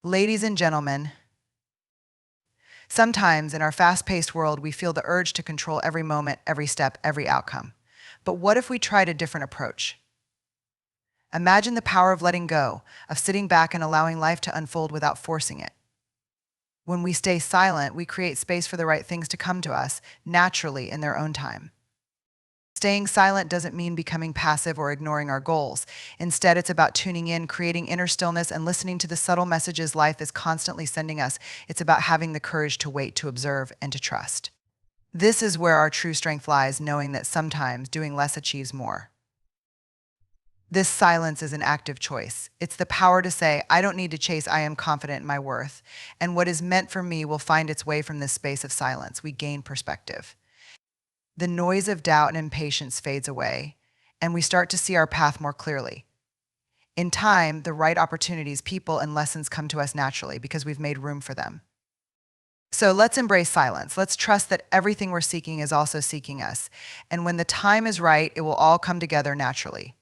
Ladies and gentlemen, sometimes in our fast-paced world, we feel the urge to control every moment, every step, every outcome. But what if we tried a different approach? Imagine the power of letting go, of sitting back and allowing life to unfold without forcing it. When we stay silent, we create space for the right things to come to us naturally in their own time. Staying silent doesn't mean becoming passive or ignoring our goals. Instead, it's about tuning in, creating inner stillness, and listening to the subtle messages life is constantly sending us. It's about having the courage to wait, to observe, and to trust. This is where our true strength lies, knowing that sometimes doing less achieves more. This silence is an active choice. It's the power to say, I don't need to chase, I am confident in my worth. And what is meant for me will find its way from this space of silence. We gain perspective. The noise of doubt and impatience fades away, and we start to see our path more clearly. In time, the right opportunities, people, and lessons come to us naturally because we've made room for them. So let's embrace silence. Let's trust that everything we're seeking is also seeking us. And when the time is right, it will all come together naturally.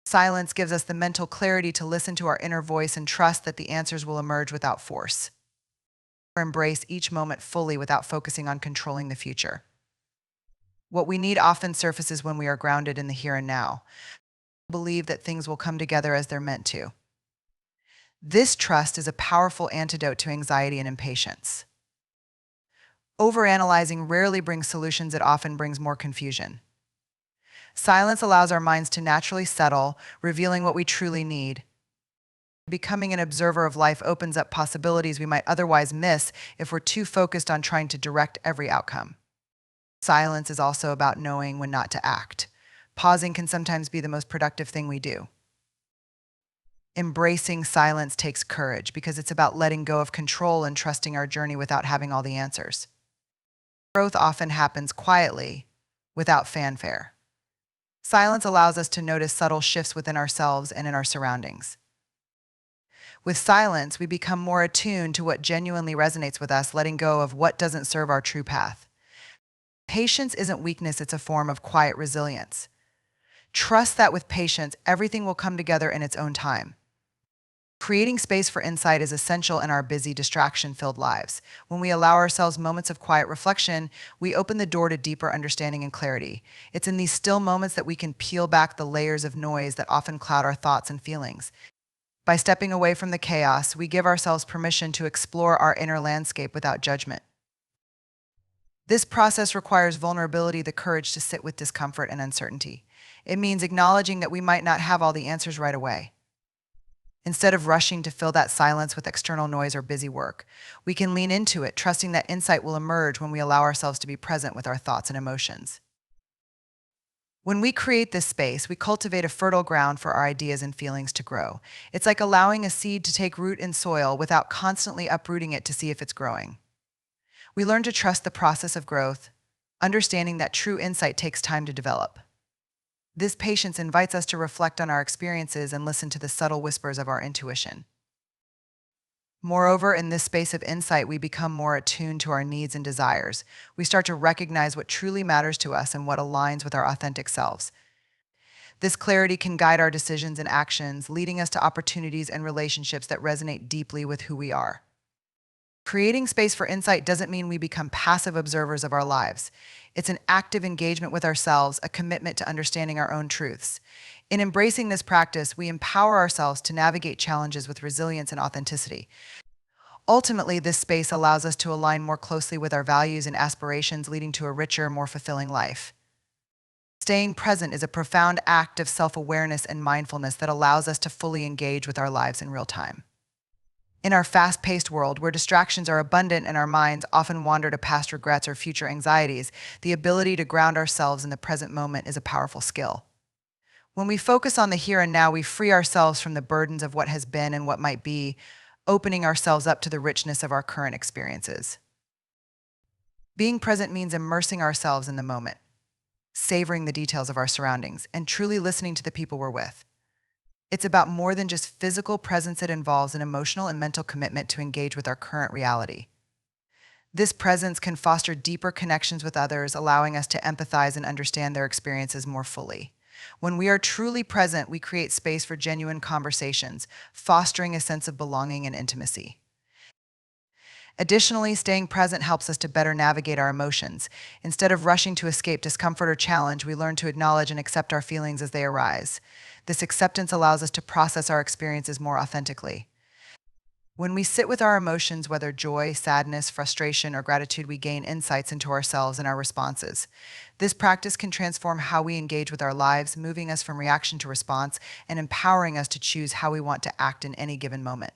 Silence gives us the mental clarity to listen to our inner voice and trust that the answers will emerge without force. Embrace each moment fully without focusing on controlling the future. What we need often surfaces when we are grounded in the here and now. Believe that things will come together as they're meant to. This trust is a powerful antidote to anxiety and impatience. Overanalyzing rarely brings solutions, it often brings more confusion. Silence allows our minds to naturally settle, revealing what we truly need. Becoming an observer of life opens up possibilities we might otherwise miss if we're too focused on trying to direct every outcome. Silence is also about knowing when not to act. Pausing can sometimes be the most productive thing we do. Embracing silence takes courage because it's about letting go of control and trusting our journey without having all the answers. Growth often happens quietly, without fanfare. Silence allows us to notice subtle shifts within ourselves and in our surroundings. With silence, we become more attuned to what genuinely resonates with us, letting go of what doesn't serve our true path. Patience isn't weakness, it's a form of quiet resilience. Trust that with patience, everything will come together in its own time. Creating space for insight is essential in our busy, distraction-filled lives. When we allow ourselves moments of quiet reflection, we open the door to deeper understanding and clarity. It's in these still moments that we can peel back the layers of noise that often cloud our thoughts and feelings. By stepping away from the chaos, we give ourselves permission to explore our inner landscape without judgment. This process requires vulnerability, the courage to sit with discomfort and uncertainty. It means acknowledging that we might not have all the answers right away. Instead of rushing to fill that silence with external noise or busy work, we can lean into it, trusting that insight will emerge when we allow ourselves to be present with our thoughts and emotions. When we create this space, we cultivate a fertile ground for our ideas and feelings to grow. It's like allowing a seed to take root in soil without constantly uprooting it to see if it's growing. We learn to trust the process of growth, understanding that true insight takes time to develop. This patience invites us to reflect on our experiences and listen to the subtle whispers of our intuition. Moreover, in this space of insight, we become more attuned to our needs and desires. We start to recognize what truly matters to us and what aligns with our authentic selves. This clarity can guide our decisions and actions, leading us to opportunities and relationships that resonate deeply with who we are. Creating space for insight doesn't mean we become passive observers of our lives. It's an active engagement with ourselves, a commitment to understanding our own truths. In embracing this practice, we empower ourselves to navigate challenges with resilience and authenticity. Ultimately, this space allows us to align more closely with our values and aspirations, leading to a richer, more fulfilling life. Staying present is a profound act of self-awareness and mindfulness that allows us to fully engage with our lives in real time. In our fast-paced world, where distractions are abundant and our minds often wander to past regrets or future anxieties, the ability to ground ourselves in the present moment is a powerful skill. When we focus on the here and now, we free ourselves from the burdens of what has been and what might be, opening ourselves up to the richness of our current experiences. Being present means immersing ourselves in the moment, savoring the details of our surroundings, and truly listening to the people we're with. It's about more than just physical presence. It involves an emotional and mental commitment to engage with our current reality. This presence can foster deeper connections with others, allowing us to empathize and understand their experiences more fully. When we are truly present, we create space for genuine conversations, fostering a sense of belonging and intimacy. Additionally, staying present helps us to better navigate our emotions. Instead of rushing to escape discomfort or challenge, we learn to acknowledge and accept our feelings as they arise. This acceptance allows us to process our experiences more authentically. When we sit with our emotions, whether joy, sadness, frustration, or gratitude, we gain insights into ourselves and our responses. This practice can transform how we engage with our lives, moving us from reaction to response and empowering us to choose how we want to act in any given moment.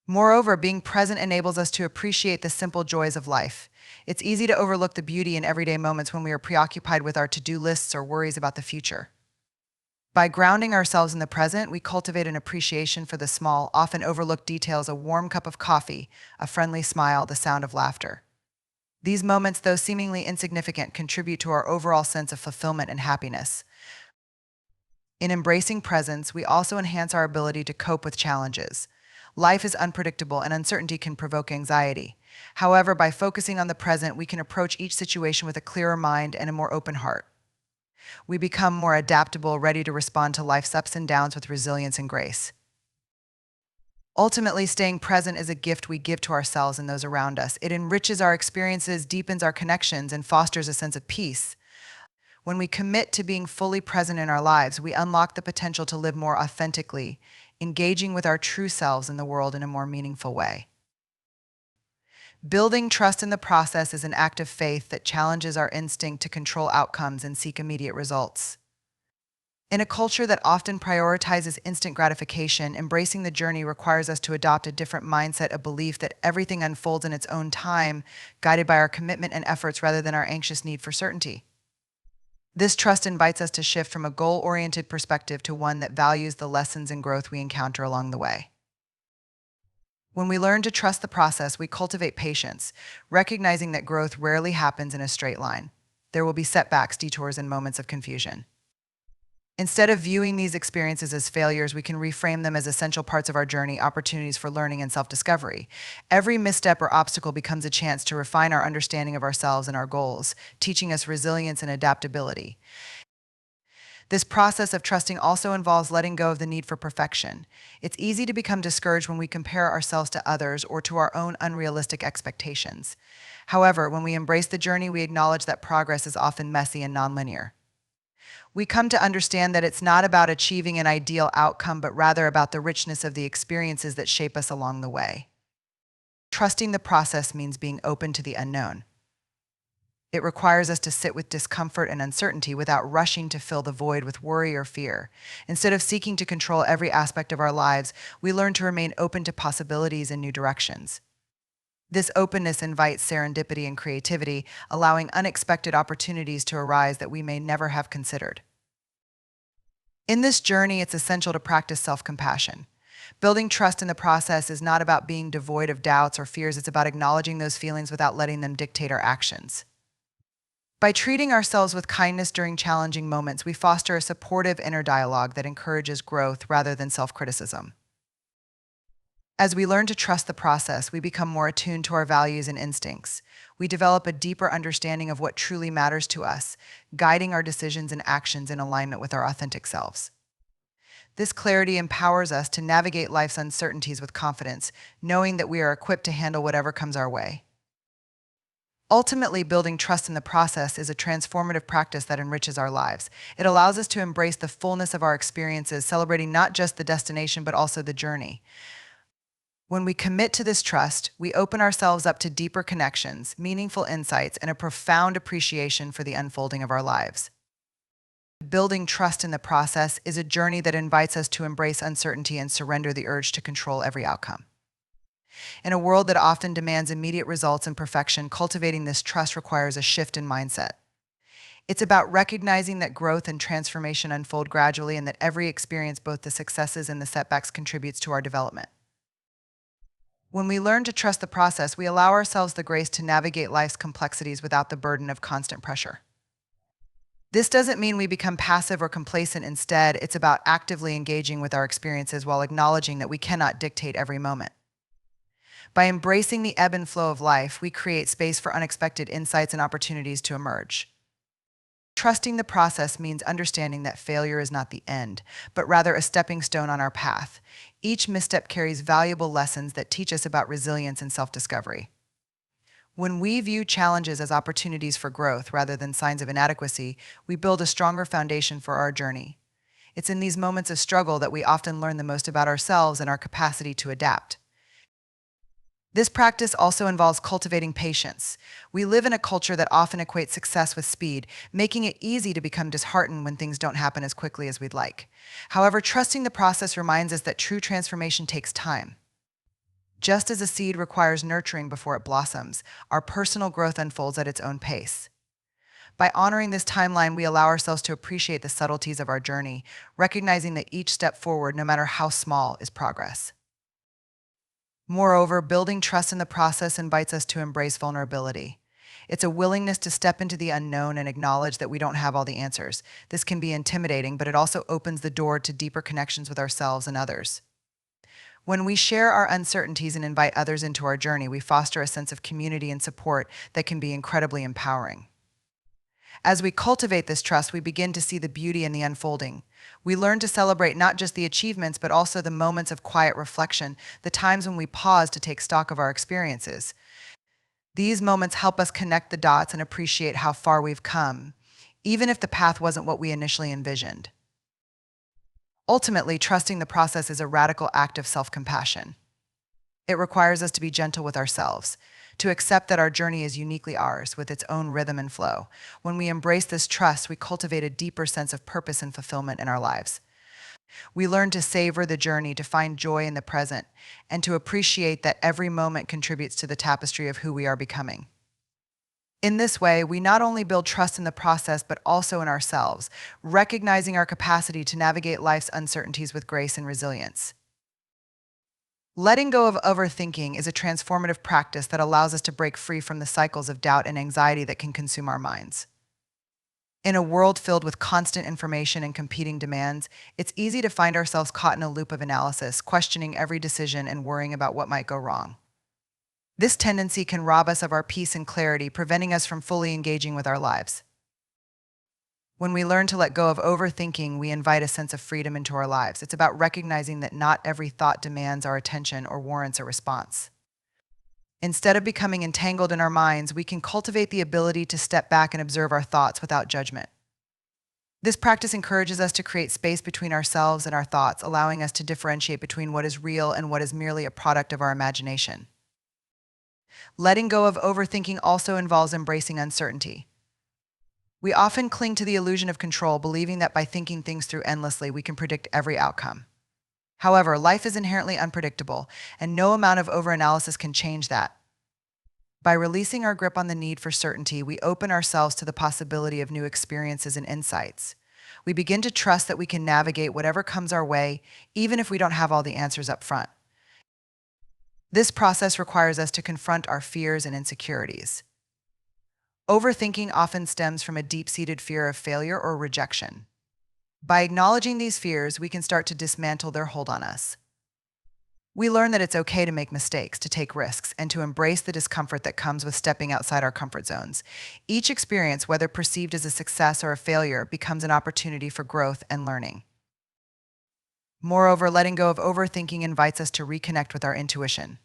Moreover, being present enables us to appreciate the simple joys of life. It's easy to overlook the beauty in everyday moments when we are preoccupied with our to-do lists or worries about the future. By grounding ourselves in the present, we cultivate an appreciation for the small, often overlooked details: a warm cup of coffee, a friendly smile, the sound of laughter. These moments, though seemingly insignificant, contribute to our overall sense of fulfillment and happiness. In embracing presence, we also enhance our ability to cope with challenges. Life is unpredictable and uncertainty can provoke anxiety. However, by focusing on the present, we can approach each situation with a clearer mind and a more open heart. We become more adaptable, ready to respond to life's ups and downs with resilience and grace. Ultimately, staying present is a gift we give to ourselves and those around us. It enriches our experiences, deepens our connections, and fosters a sense of peace. When we commit to being fully present in our lives, we unlock the potential to live more authentically, engaging with our true selves in the world in a more meaningful way. Building trust in the process is an act of faith that challenges our instinct to control outcomes and seek immediate results. In a culture that often prioritizes instant gratification, embracing the journey requires us to adopt a different mindset, a belief that everything unfolds in its own time, guided by our commitment and efforts rather than our anxious need for certainty. This trust invites us to shift from a goal-oriented perspective to one that values the lessons and growth we encounter along the way. When we learn to trust the process, we cultivate patience, recognizing that growth rarely happens in a straight line. There will be setbacks, detours, and moments of confusion. Instead of viewing these experiences as failures, we can reframe them as essential parts of our journey, opportunities for learning and self-discovery. Every misstep or obstacle becomes a chance to refine our understanding of ourselves and our goals, teaching us resilience and adaptability. This process of trusting also involves letting go of the need for perfection. It's easy to become discouraged when we compare ourselves to others or to our own unrealistic expectations. However, when we embrace the journey, we acknowledge that progress is often messy and nonlinear. We come to understand that it's not about achieving an ideal outcome, but rather about the richness of the experiences that shape us along the way. Trusting the process means being open to the unknown. It requires us to sit with discomfort and uncertainty without rushing to fill the void with worry or fear. Instead of seeking to control every aspect of our lives, we learn to remain open to possibilities and new directions. This openness invites serendipity and creativity, allowing unexpected opportunities to arise that we may never have considered. In this journey, it's essential to practice self-compassion. Building trust in the process is not about being devoid of doubts or fears. It's about acknowledging those feelings without letting them dictate our actions. By treating ourselves with kindness during challenging moments, we foster a supportive inner dialogue that encourages growth rather than self-criticism. As we learn to trust the process, we become more attuned to our values and instincts. We develop a deeper understanding of what truly matters to us, guiding our decisions and actions in alignment with our authentic selves. This clarity empowers us to navigate life's uncertainties with confidence, knowing that we are equipped to handle whatever comes our way. Ultimately, building trust in the process is a transformative practice that enriches our lives. It allows us to embrace the fullness of our experiences, celebrating not just the destination but also the journey. When we commit to this trust, we open ourselves up to deeper connections, meaningful insights, and a profound appreciation for the unfolding of our lives. Building trust in the process is a journey that invites us to embrace uncertainty and surrender the urge to control every outcome. In a world that often demands immediate results and perfection, cultivating this trust requires a shift in mindset. It's about recognizing that growth and transformation unfold gradually and that every experience, both the successes and the setbacks, contributes to our development. When we learn to trust the process, we allow ourselves the grace to navigate life's complexities without the burden of constant pressure. This doesn't mean we become passive or complacent. Instead, it's about actively engaging with our experiences while acknowledging that we cannot dictate every moment. By embracing the ebb and flow of life, we create space for unexpected insights and opportunities to emerge. Trusting the process means understanding that failure is not the end, but rather a stepping stone on our path. Each misstep carries valuable lessons that teach us about resilience and self-discovery. When we view challenges as opportunities for growth rather than signs of inadequacy, we build a stronger foundation for our journey. It's in these moments of struggle that we often learn the most about ourselves and our capacity to adapt. This practice also involves cultivating patience. We live in a culture that often equates success with speed, making it easy to become disheartened when things don't happen as quickly as we'd like. However, trusting the process reminds us that true transformation takes time. Just as a seed requires nurturing before it blossoms, our personal growth unfolds at its own pace. By honoring this timeline, we allow ourselves to appreciate the subtleties of our journey, recognizing that each step forward, no matter how small, is progress. Moreover, building trust in the process invites us to embrace vulnerability. It's a willingness to step into the unknown and acknowledge that we don't have all the answers. This can be intimidating, but it also opens the door to deeper connections with ourselves and others. When we share our uncertainties and invite others into our journey, we foster a sense of community and support that can be incredibly empowering. As we cultivate this trust, we begin to see the beauty in the unfolding. We learn to celebrate not just the achievements, but also the moments of quiet reflection, the times when we pause to take stock of our experiences. These moments help us connect the dots and appreciate how far we've come, even if the path wasn't what we initially envisioned. Ultimately, trusting the process is a radical act of self-compassion. It requires us to be gentle with ourselves, to accept that our journey is uniquely ours, with its own rhythm and flow. When we embrace this trust, we cultivate a deeper sense of purpose and fulfillment in our lives. We learn to savor the journey, to find joy in the present, and to appreciate that every moment contributes to the tapestry of who we are becoming. In this way, we not only build trust in the process, but also in ourselves, recognizing our capacity to navigate life's uncertainties with grace and resilience. Letting go of overthinking is a transformative practice that allows us to break free from the cycles of doubt and anxiety that can consume our minds. In a world filled with constant information and competing demands, it's easy to find ourselves caught in a loop of analysis, questioning every decision and worrying about what might go wrong. This tendency can rob us of our peace and clarity, preventing us from fully engaging with our lives. When we learn to let go of overthinking, we invite a sense of freedom into our lives. It's about recognizing that not every thought demands our attention or warrants a response. Instead of becoming entangled in our minds, we can cultivate the ability to step back and observe our thoughts without judgment. This practice encourages us to create space between ourselves and our thoughts, allowing us to differentiate between what is real and what is merely a product of our imagination. Letting go of overthinking also involves embracing uncertainty. We often cling to the illusion of control, believing that by thinking things through endlessly, we can predict every outcome. However, life is inherently unpredictable, and no amount of overanalysis can change that. By releasing our grip on the need for certainty, we open ourselves to the possibility of new experiences and insights. We begin to trust that we can navigate whatever comes our way, even if we don't have all the answers up front. This process requires us to confront our fears and insecurities. Overthinking often stems from a deep-seated fear of failure or rejection. By acknowledging these fears, we can start to dismantle their hold on us. We learn that it's okay to make mistakes, to take risks, and to embrace the discomfort that comes with stepping outside our comfort zones. Each experience, whether perceived as a success or a failure, becomes an opportunity for growth and learning. Moreover, letting go of overthinking invites us to reconnect with our intuition.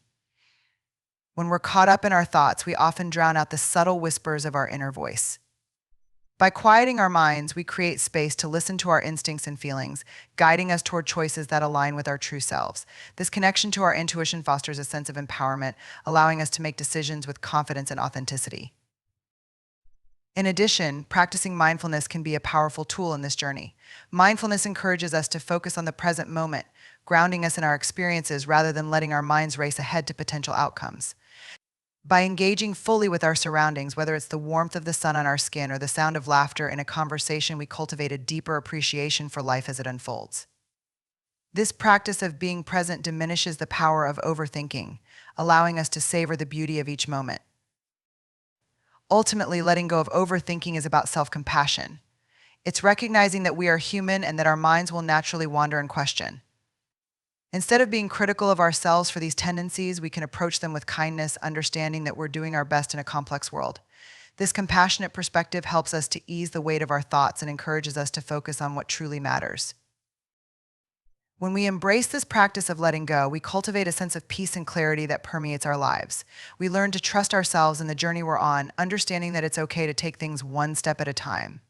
When we're caught up in our thoughts, we often drown out the subtle whispers of our inner voice. By quieting our minds, we create space to listen to our instincts and feelings, guiding us toward choices that align with our true selves. This connection to our intuition fosters a sense of empowerment, allowing us to make decisions with confidence and authenticity. In addition, practicing mindfulness can be a powerful tool in this journey. Mindfulness encourages us to focus on the present moment, grounding us in our experiences rather than letting our minds race ahead to potential outcomes. By engaging fully with our surroundings, whether it's the warmth of the sun on our skin or the sound of laughter in a conversation, we cultivate a deeper appreciation for life as it unfolds. This practice of being present diminishes the power of overthinking, allowing us to savor the beauty of each moment. Ultimately, letting go of overthinking is about self-compassion. It's recognizing that we are human and that our minds will naturally wander and question. Instead of being critical of ourselves for these tendencies, we can approach them with kindness, understanding that we're doing our best in a complex world. This compassionate perspective helps us to ease the weight of our thoughts and encourages us to focus on what truly matters. When we embrace this practice of letting go, we cultivate a sense of peace and clarity that permeates our lives. We learn to trust ourselves and the journey we're on, understanding that it's okay to take things one step at a time.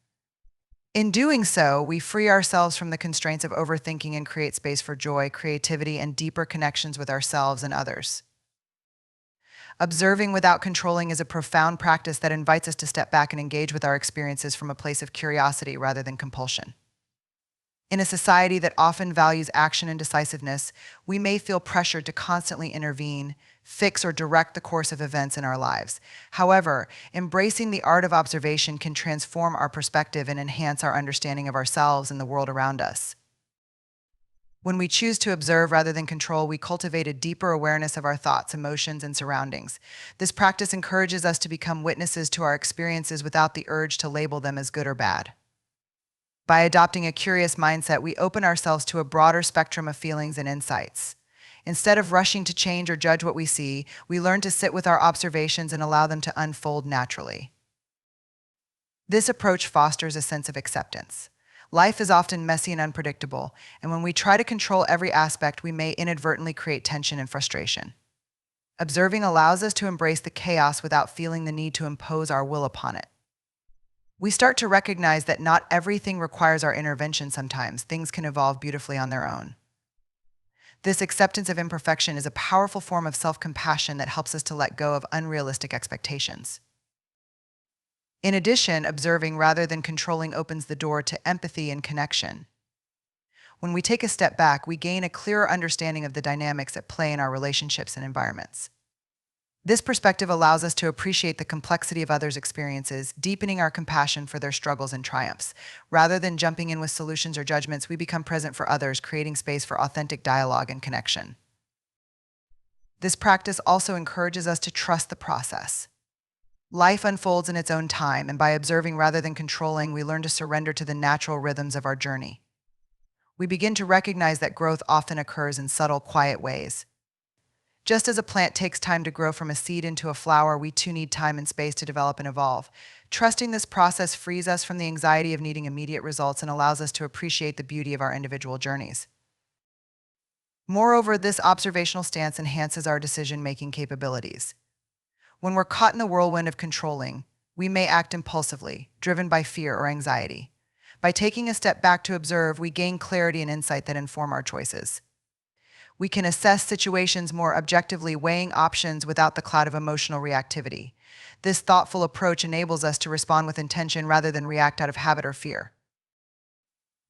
In doing so, we free ourselves from the constraints of overthinking and create space for joy, creativity, and deeper connections with ourselves and others. Observing without controlling is a profound practice that invites us to step back and engage with our experiences from a place of curiosity rather than compulsion. In a society that often values action and decisiveness, we may feel pressured to constantly intervene, fix, or direct the course of events in our lives. However, embracing the art of observation can transform our perspective and enhance our understanding of ourselves and the world around us. When we choose to observe rather than control, we cultivate a deeper awareness of our thoughts, emotions, and surroundings. This practice encourages us to become witnesses to our experiences without the urge to label them as good or bad. By adopting a curious mindset, we open ourselves to a broader spectrum of feelings and insights. Instead of rushing to change or judge what we see, we learn to sit with our observations and allow them to unfold naturally. This approach fosters a sense of acceptance. Life is often messy and unpredictable, and when we try to control every aspect, we may inadvertently create tension and frustration. Observing allows us to embrace the chaos without feeling the need to impose our will upon it. We start to recognize that not everything requires our intervention sometimes. Things can evolve beautifully on their own. This acceptance of imperfection is a powerful form of self-compassion that helps us to let go of unrealistic expectations. In addition, observing rather than controlling opens the door to empathy and connection. When we take a step back, we gain a clearer understanding of the dynamics at play in our relationships and environments. This perspective allows us to appreciate the complexity of others' experiences, deepening our compassion for their struggles and triumphs. Rather than jumping in with solutions or judgments, we become present for others, creating space for authentic dialogue and connection. This practice also encourages us to trust the process. Life unfolds in its own time, and by observing rather than controlling, we learn to surrender to the natural rhythms of our journey. We begin to recognize that growth often occurs in subtle, quiet ways. Just as a plant takes time to grow from a seed into a flower, we too need time and space to develop and evolve. Trusting this process frees us from the anxiety of needing immediate results and allows us to appreciate the beauty of our individual journeys. Moreover, this observational stance enhances our decision-making capabilities. When we're caught in the whirlwind of controlling, we may act impulsively, driven by fear or anxiety. By taking a step back to observe, we gain clarity and insight that inform our choices. We can assess situations more objectively, weighing options without the cloud of emotional reactivity. This thoughtful approach enables us to respond with intention rather than react out of habit or fear.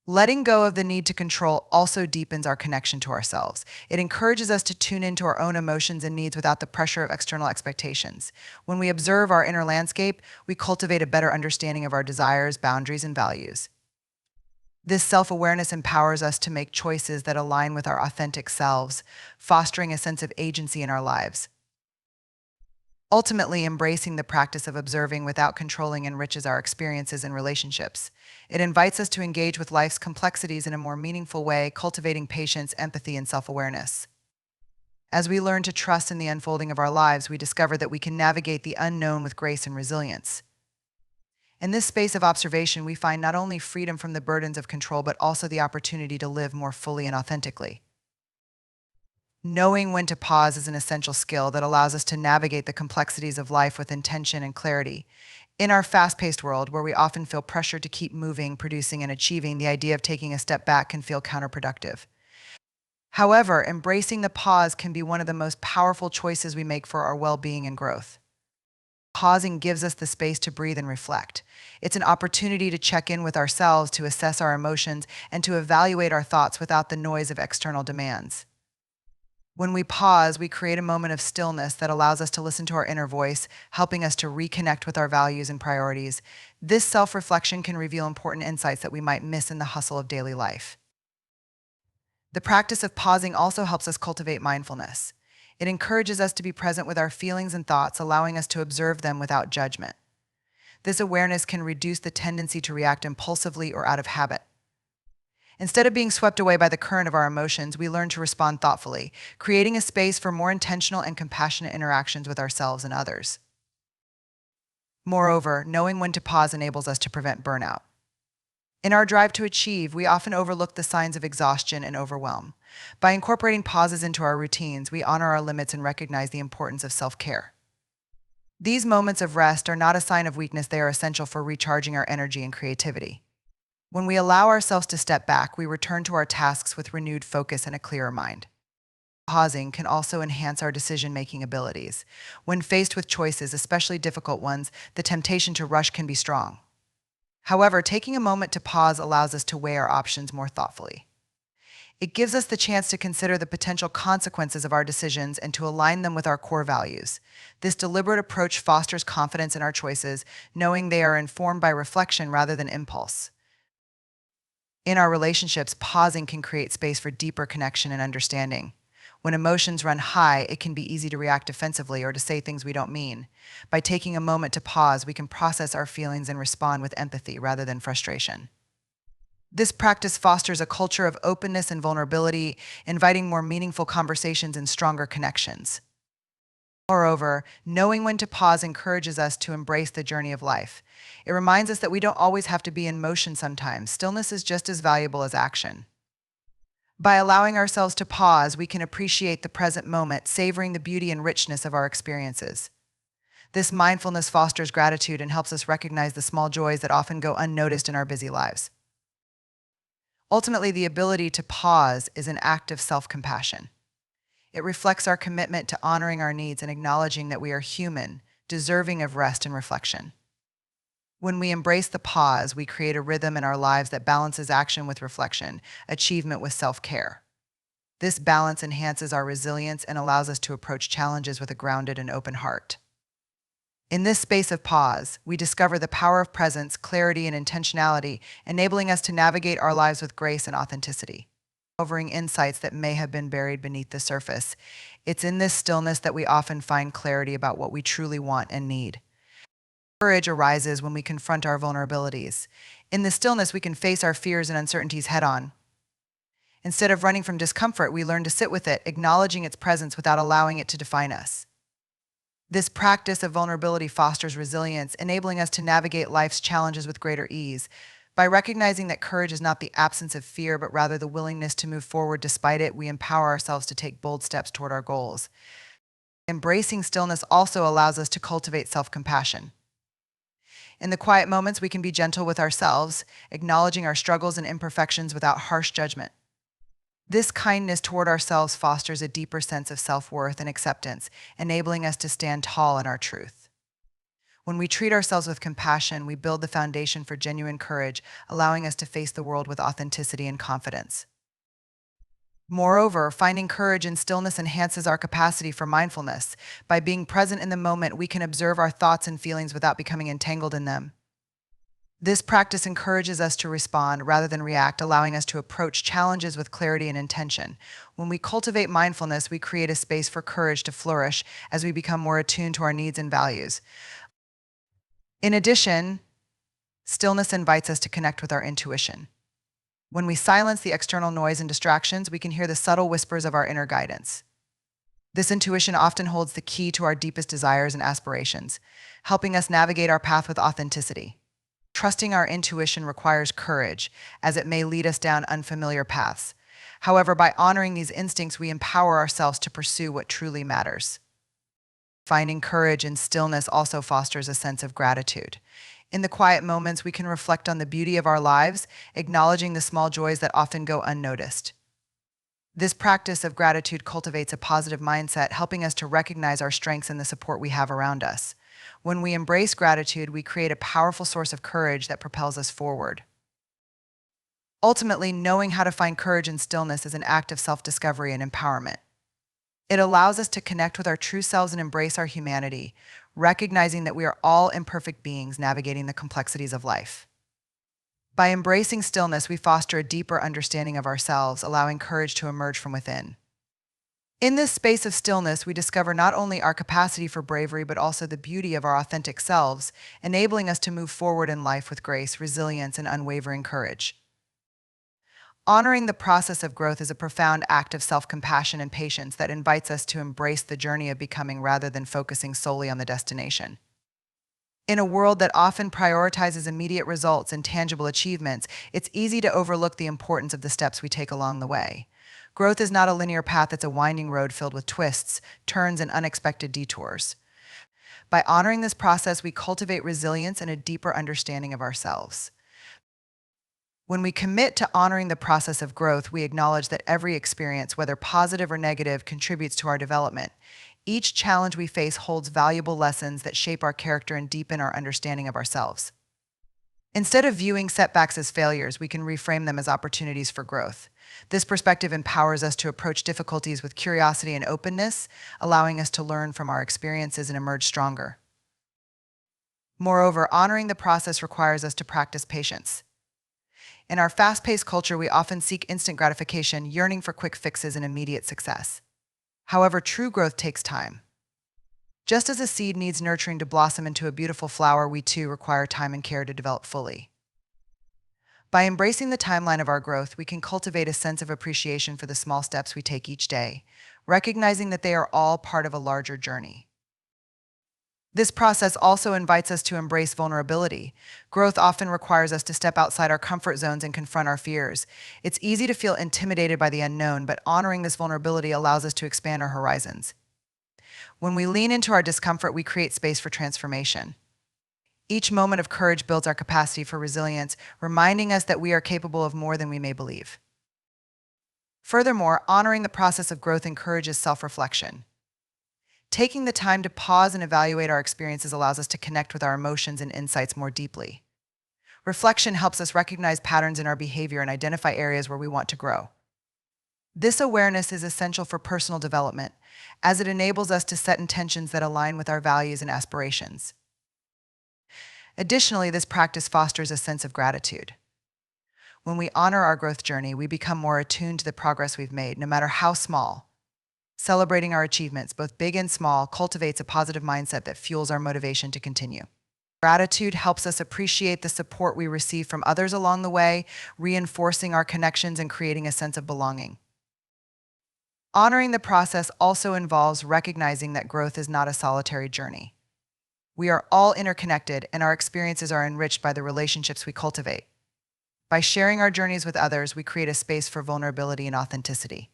Letting go of the need to control also deepens our connection to ourselves. It encourages us to tune into our own emotions and needs without the pressure of external expectations. When we observe our inner landscape, we cultivate a better understanding of our desires, boundaries, and values. This self-awareness empowers us to make choices that align with our authentic selves, fostering a sense of agency in our lives. Ultimately, embracing the practice of observing without controlling enriches our experiences and relationships. It invites us to engage with life's complexities in a more meaningful way, cultivating patience, empathy, and self-awareness. As we learn to trust in the unfolding of our lives, we discover that we can navigate the unknown with grace and resilience. In this space of observation, we find not only freedom from the burdens of control, but also the opportunity to live more fully and authentically. Knowing when to pause is an essential skill that allows us to navigate the complexities of life with intention and clarity. In our fast-paced world, where we often feel pressured to keep moving, producing, and achieving, the idea of taking a step back can feel counterproductive. However, embracing the pause can be one of the most powerful choices we make for our well-being and growth. Pausing gives us the space to breathe and reflect. It's an opportunity to check in with ourselves, to assess our emotions, and to evaluate our thoughts without the noise of external demands. When we pause, we create a moment of stillness that allows us to listen to our inner voice, helping us to reconnect with our values and priorities. This self-reflection can reveal important insights that we might miss in the hustle of daily life. The practice of pausing also helps us cultivate mindfulness. It encourages us to be present with our feelings and thoughts, allowing us to observe them without judgment. This awareness can reduce the tendency to react impulsively or out of habit. Instead of being swept away by the current of our emotions, we learn to respond thoughtfully, creating a space for more intentional and compassionate interactions with ourselves and others. Moreover, knowing when to pause enables us to prevent burnout. In our drive to achieve, we often overlook the signs of exhaustion and overwhelm. By incorporating pauses into our routines, we honor our limits and recognize the importance of self-care. These moments of rest are not a sign of weakness, they are essential for recharging our energy and creativity. When we allow ourselves to step back, we return to our tasks with renewed focus and a clearer mind. Pausing can also enhance our decision-making abilities. When faced with choices, especially difficult ones, the temptation to rush can be strong. However, taking a moment to pause allows us to weigh our options more thoughtfully. It gives us the chance to consider the potential consequences of our decisions and to align them with our core values. This deliberate approach fosters confidence in our choices, knowing they are informed by reflection rather than impulse. In our relationships, pausing can create space for deeper connection and understanding. When emotions run high, it can be easy to react defensively or to say things we don't mean. By taking a moment to pause, we can process our feelings and respond with empathy rather than frustration. This practice fosters a culture of openness and vulnerability, inviting more meaningful conversations and stronger connections. Moreover, knowing when to pause encourages us to embrace the journey of life. It reminds us that we don't always have to be in motion sometimes. Stillness is just as valuable as action. By allowing ourselves to pause, we can appreciate the present moment, savoring the beauty and richness of our experiences. This mindfulness fosters gratitude and helps us recognize the small joys that often go unnoticed in our busy lives. Ultimately, the ability to pause is an act of self-compassion. It reflects our commitment to honoring our needs and acknowledging that we are human, deserving of rest and reflection. When we embrace the pause, we create a rhythm in our lives that balances action with reflection, achievement with self-care. This balance enhances our resilience and allows us to approach challenges with a grounded and open heart. In this space of pause, we discover the power of presence, clarity, and intentionality, enabling us to navigate our lives with grace and authenticity. Uncovering insights that may have been buried beneath the surface. It's in this stillness that we often find clarity about what we truly want and need. Courage arises when we confront our vulnerabilities. In the stillness, we can face our fears and uncertainties head-on. Instead of running from discomfort, we learn to sit with it, acknowledging its presence without allowing it to define us. This practice of vulnerability fosters resilience, enabling us to navigate life's challenges with greater ease. By recognizing that courage is not the absence of fear, but rather the willingness to move forward despite it, we empower ourselves to take bold steps toward our goals. Embracing stillness also allows us to cultivate self-compassion. In the quiet moments, we can be gentle with ourselves, acknowledging our struggles and imperfections without harsh judgment. This kindness toward ourselves fosters a deeper sense of self-worth and acceptance, enabling us to stand tall in our truth. When we treat ourselves with compassion, we build the foundation for genuine courage, allowing us to face the world with authenticity and confidence. Moreover, finding courage in stillness enhances our capacity for mindfulness. By being present in the moment, we can observe our thoughts and feelings without becoming entangled in them. This practice encourages us to respond rather than react, allowing us to approach challenges with clarity and intention. When we cultivate mindfulness, we create a space for courage to flourish as we become more attuned to our needs and values. In addition, stillness invites us to connect with our intuition. When we silence the external noise and distractions, we can hear the subtle whispers of our inner guidance. This intuition often holds the key to our deepest desires and aspirations, helping us navigate our path with authenticity. Trusting our intuition requires courage, as it may lead us down unfamiliar paths. However, by honoring these instincts, we empower ourselves to pursue what truly matters. Finding courage in stillness also fosters a sense of gratitude. In the quiet moments, we can reflect on the beauty of our lives, acknowledging the small joys that often go unnoticed. This practice of gratitude cultivates a positive mindset, helping us to recognize our strengths and the support we have around us. When we embrace gratitude, we create a powerful source of courage that propels us forward. Ultimately, knowing how to find courage in stillness is an act of self-discovery and empowerment. It allows us to connect with our true selves and embrace our humanity, recognizing that we are all imperfect beings navigating the complexities of life. By embracing stillness, we foster a deeper understanding of ourselves, allowing courage to emerge from within. In this space of stillness, we discover not only our capacity for bravery, but also the beauty of our authentic selves, enabling us to move forward in life with grace, resilience, and unwavering courage. Honoring the process of growth is a profound act of self-compassion and patience that invites us to embrace the journey of becoming rather than focusing solely on the destination. In a world that often prioritizes immediate results and tangible achievements, it's easy to overlook the importance of the steps we take along the way. Growth is not a linear path, it's a winding road filled with twists, turns, and unexpected detours. By honoring this process, we cultivate resilience and a deeper understanding of ourselves. When we commit to honoring the process of growth, we acknowledge that every experience, whether positive or negative, contributes to our development. Each challenge we face holds valuable lessons that shape our character and deepen our understanding of ourselves. Instead of viewing setbacks as failures, we can reframe them as opportunities for growth. This perspective empowers us to approach difficulties with curiosity and openness, allowing us to learn from our experiences and emerge stronger. Moreover, honoring the process requires us to practice patience. In our fast-paced culture, we often seek instant gratification, yearning for quick fixes and immediate success. However, true growth takes time. Just as a seed needs nurturing to blossom into a beautiful flower, we too require time and care to develop fully. By embracing the timeline of our growth, we can cultivate a sense of appreciation for the small steps we take each day, recognizing that they are all part of a larger journey. This process also invites us to embrace vulnerability. Growth often requires us to step outside our comfort zones and confront our fears. It's easy to feel intimidated by the unknown, but honoring this vulnerability allows us to expand our horizons. When we lean into our discomfort, we create space for transformation. Each moment of courage builds our capacity for resilience, reminding us that we are capable of more than we may believe. Furthermore, honoring the process of growth encourages self-reflection. Taking the time to pause and evaluate our experiences allows us to connect with our emotions and insights more deeply. Reflection helps us recognize patterns in our behavior and identify areas where we want to grow. This awareness is essential for personal development, as it enables us to set intentions that align with our values and aspirations. Additionally, this practice fosters a sense of gratitude. When we honor our growth journey, we become more attuned to the progress we've made, no matter how small. Celebrating our achievements, both big and small, cultivates a positive mindset that fuels our motivation to continue. Gratitude helps us appreciate the support we receive from others along the way, reinforcing our connections and creating a sense of belonging. Honoring the process also involves recognizing that growth is not a solitary journey. We are all interconnected, and our experiences are enriched by the relationships we cultivate. By sharing our journeys with others, we create a space for vulnerability and authenticity.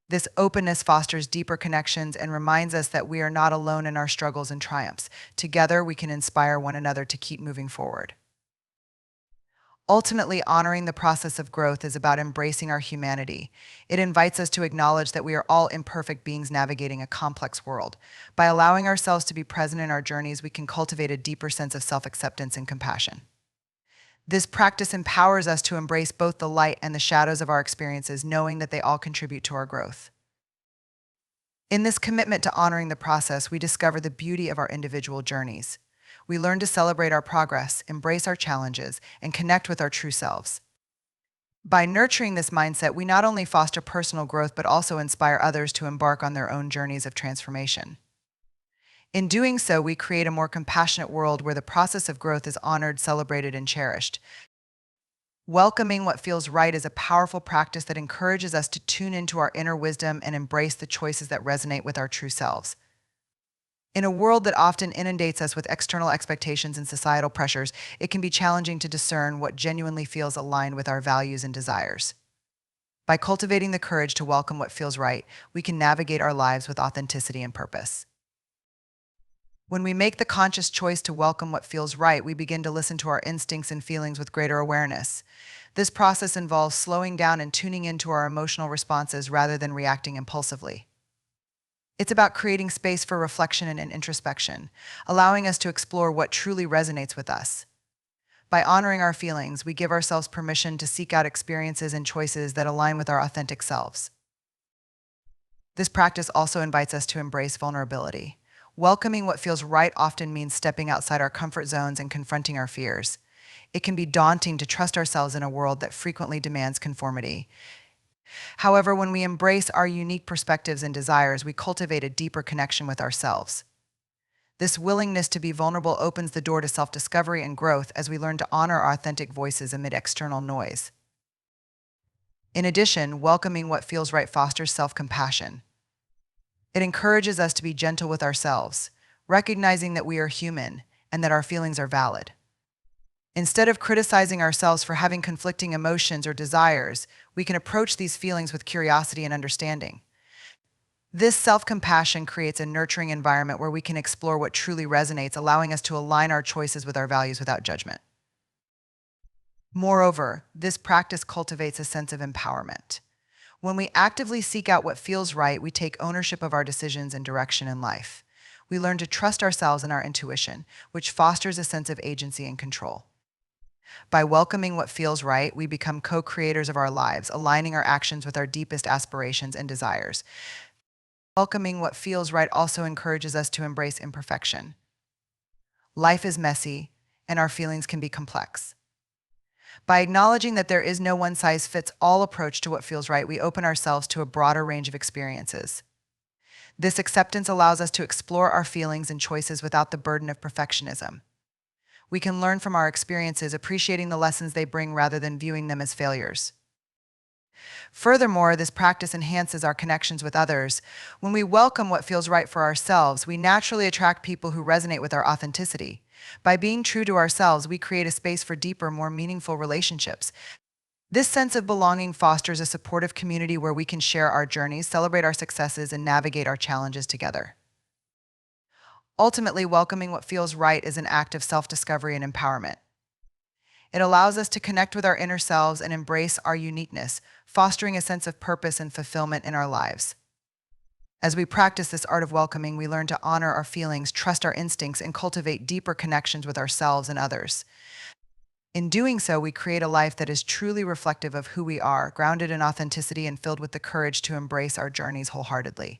This openness fosters deeper connections and reminds us that we are not alone in our struggles and triumphs. Together, we can inspire one another to keep moving forward. Ultimately, honoring the process of growth is about embracing our humanity. It invites us to acknowledge that we are all imperfect beings navigating a complex world. By allowing ourselves to be present in our journeys, we can cultivate a deeper sense of self-acceptance and compassion. This practice empowers us to embrace both the light and the shadows of our experiences, knowing that they all contribute to our growth. In this commitment to honoring the process, we discover the beauty of our individual journeys. We learn to celebrate our progress, embrace our challenges, and connect with our true selves. By nurturing this mindset, we not only foster personal growth, but also inspire others to embark on their own journeys of transformation. In doing so, we create a more compassionate world where the process of growth is honored, celebrated, and cherished. Welcoming what feels right is a powerful practice that encourages us to tune into our inner wisdom and embrace the choices that resonate with our true selves. In a world that often inundates us with external expectations and societal pressures, it can be challenging to discern what genuinely feels aligned with our values and desires. By cultivating the courage to welcome what feels right, we can navigate our lives with authenticity and purpose. When we make the conscious choice to welcome what feels right, we begin to listen to our instincts and feelings with greater awareness. This process involves slowing down and tuning into our emotional responses rather than reacting impulsively. It's about creating space for reflection and introspection, allowing us to explore what truly resonates with us. By honoring our feelings, we give ourselves permission to seek out experiences and choices that align with our authentic selves. This practice also invites us to embrace vulnerability. Welcoming what feels right often means stepping outside our comfort zones and confronting our fears. It can be daunting to trust ourselves in a world that frequently demands conformity. However, when we embrace our unique perspectives and desires, we cultivate a deeper connection with ourselves. This willingness to be vulnerable opens the door to self-discovery and growth as we learn to honor our authentic voices amid external noise. In addition, welcoming what feels right fosters self-compassion. It encourages us to be gentle with ourselves, recognizing that we are human and that our feelings are valid. Instead of criticizing ourselves for having conflicting emotions or desires, we can approach these feelings with curiosity and understanding. This self-compassion creates a nurturing environment where we can explore what truly resonates, allowing us to align our choices with our values without judgment. Moreover, this practice cultivates a sense of empowerment. When we actively seek out what feels right, we take ownership of our decisions and direction in life. We learn to trust ourselves and our intuition, which fosters a sense of agency and control. By welcoming what feels right, we become co-creators of our lives, aligning our actions with our deepest aspirations and desires. Welcoming what feels right also encourages us to embrace imperfection. Life is messy, and our feelings can be complex. By acknowledging that there is no one-size-fits-all approach to what feels right, we open ourselves to a broader range of experiences. This acceptance allows us to explore our feelings and choices without the burden of perfectionism. We can learn from our experiences, appreciating the lessons they bring rather than viewing them as failures. Furthermore, this practice enhances our connections with others. When we welcome what feels right for ourselves, we naturally attract people who resonate with our authenticity. By being true to ourselves, we create a space for deeper, more meaningful relationships. This sense of belonging fosters a supportive community where we can share our journeys, celebrate our successes, and navigate our challenges together. Ultimately, welcoming what feels right is an act of self-discovery and empowerment. It allows us to connect with our inner selves and embrace our uniqueness, fostering a sense of purpose and fulfillment in our lives. As we practice this art of welcoming, we learn to honor our feelings, trust our instincts, and cultivate deeper connections with ourselves and others. In doing so, we create a life that is truly reflective of who we are, grounded in authenticity and filled with the courage to embrace our journeys wholeheartedly.